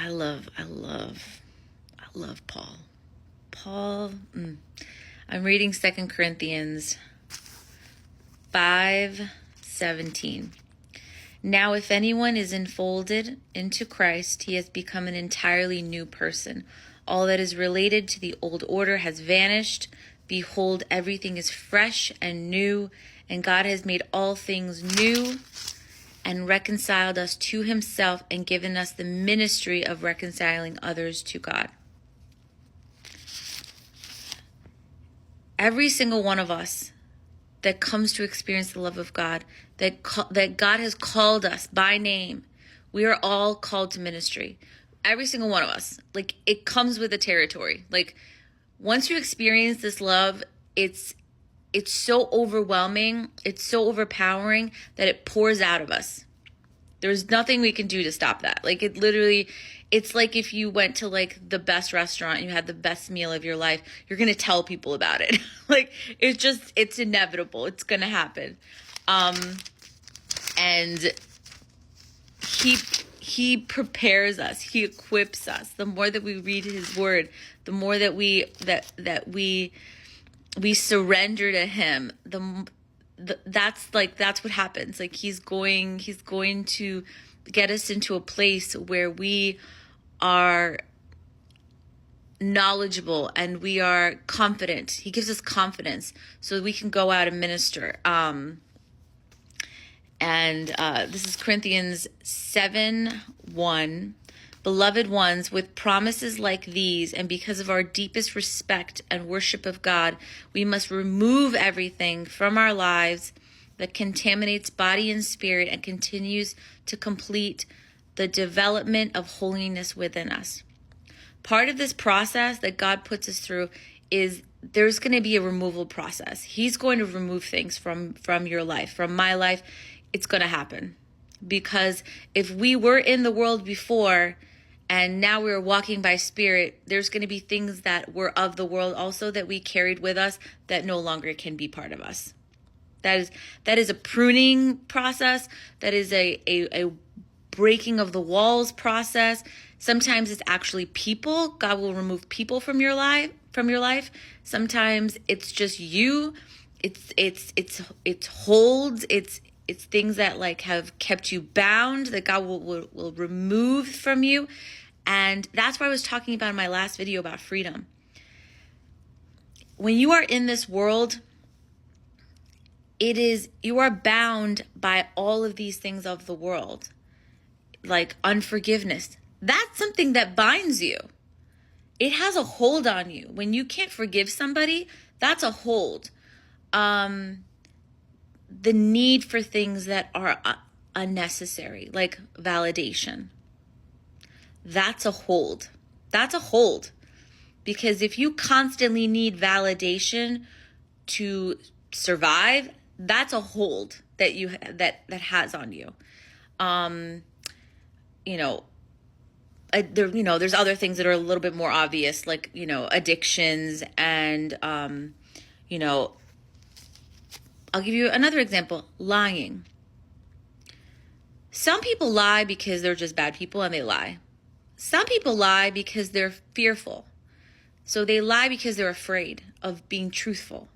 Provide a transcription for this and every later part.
love Paul. I'm reading 2 Corinthians 5:17. Now, if anyone is enfolded into Christ, he has become an entirely new person. All that is related to the old order has vanished. Behold, everything is fresh and new, and God has made all things new and reconciled us to himself and given us the ministry of reconciling others to God. Every single one of us that comes to experience the love of God, that God has called us by name, we are all called to ministry. Every single one of us. Like, it comes with the territory. Like, once you experience this love, it's so overwhelming, it's so overpowering that it pours out of us. There's nothing we can do to stop that. Like, it's like if you went to like the best restaurant and you had the best meal of your life, you're going to tell people about it. Like, it's inevitable. It's going to happen. And he prepares us. He equips us. The more that we read his word, the more that we surrender to him, that's what happens. Like, he's going to get us into a place where we are knowledgeable and we are confident. He gives us confidence so that we can go out and minister. This is Corinthians 7:1. Beloved ones, with promises like these, and because of our deepest respect and worship of God, we must remove everything from our lives that contaminates body and spirit and continues to complete the development of holiness within us. Part of this process that God puts us through is there's going to be a removal process. He's going to remove things from your life, from my life. It's going to happen. Because if we were in the world before and now we're walking by spirit, there's going to be things that were of the world also that we carried with us that no longer can be part of us. That is a pruning process. That is a breaking of the walls process. Sometimes it's actually people. God will remove people from your life. Sometimes it's just you. It's holds. It's things that like have kept you bound that God will remove from you. And that's what I was talking about in my last video about freedom. When you are in this world, you are bound by all of these things of the world, like unforgiveness. That's something that binds you. It has a hold on you. When you can't forgive somebody, that's a hold. The need for things that are unnecessary, like validation. That's a hold. That's a hold. Because if you constantly need validation to survive, that's a hold that has on you. There's other things that are a little bit more obvious, like, addictions and, I'll give you another example, lying. Some people lie because they're just bad people and they lie. Some people lie because they're fearful. So they lie because they're afraid of being truthful.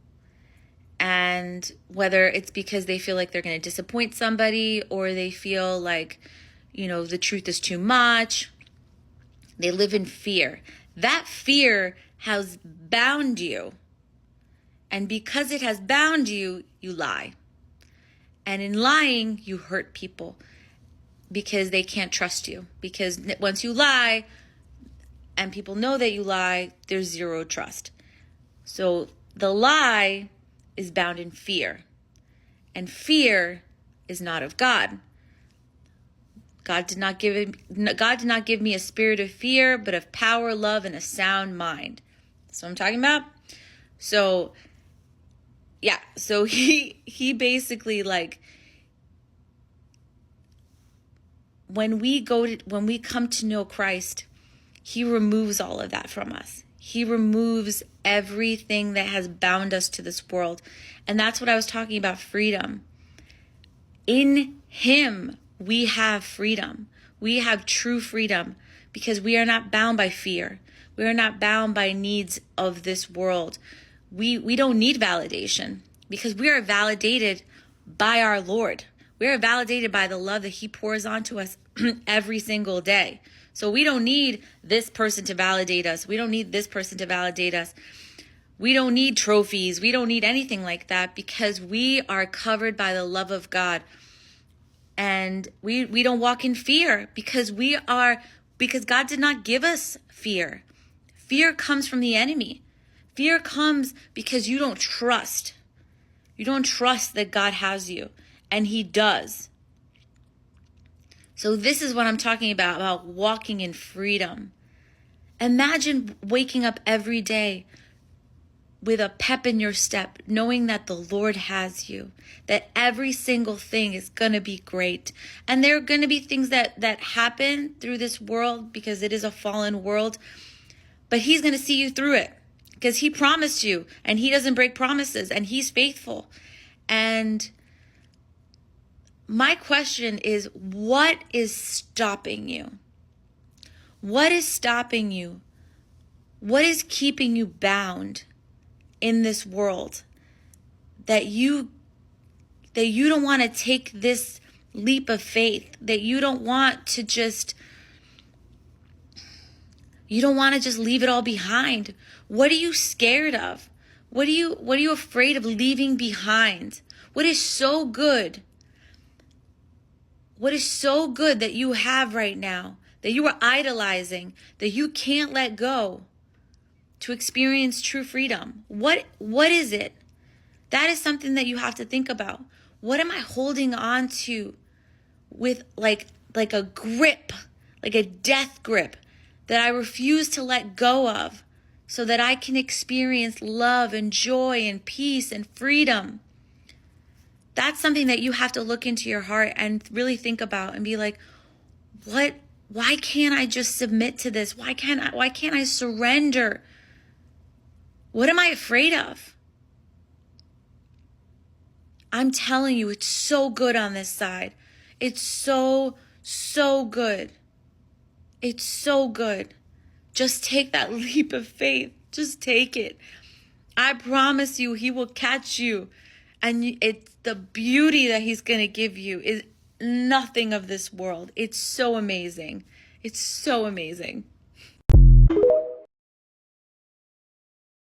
And whether it's because they feel like they're going to disappoint somebody or they feel like, the truth is too much. They live in fear. That fear has bound you. And because it has bound you, you lie. And in lying, you hurt people because they can't trust you. Because once you lie and people know that you lie, there's zero trust. So the lie is bound in fear. And fear is not of God. God did not give me a spirit of fear, but of power, love, and a sound mind. That's what I'm talking about. So yeah, so he basically, like, when we come to know Christ, he removes all of that from us. He removes everything that has bound us to this world. And that's what I was talking about, freedom. In him, we have freedom. We have true freedom because we are not bound by fear. We are not bound by needs of this world. We don't need validation because we are validated by our Lord. We are validated by the love that he pours onto us every single day. So we don't need this person to validate us. We don't need this person to validate us. We don't need trophies. We don't need anything like that because we are covered by the love of God. And we don't walk in fear because God did not give us fear. Fear comes from the enemy. Fear comes because you don't trust. You don't trust that God has you, and he does. So this is what I'm talking about walking in freedom. Imagine waking up every day with a pep in your step, knowing that the Lord has you, that every single thing is going to be great. And there are going to be things that happen through this world because it is a fallen world, but he's going to see you through it because he promised you, and he doesn't break promises, and he's faithful. And my question is, what is stopping you? What is stopping you? What is keeping you bound in this world that you don't want to take this leap of faith, that you don't want to just leave it all behind? What are you scared of? What are you afraid of leaving behind? What is so good? What is so good that you have right now, that you are idolizing, that you can't let go to experience true freedom? What is it? That is something that you have to think about. What am I holding on to with like a grip, like a death grip that I refuse to let go of so that I can experience love and joy and peace and freedom? That's something that you have to look into your heart and really think about and be like, why can't I just submit to this? Why can't I surrender? What am I afraid of? I'm telling you, it's so good on this side. It's so good. It's so good. Just take that leap of faith. Just take it. I promise you, he will catch you. And it's the beauty that he's going to give you is nothing of this world. It's so amazing. It's so amazing.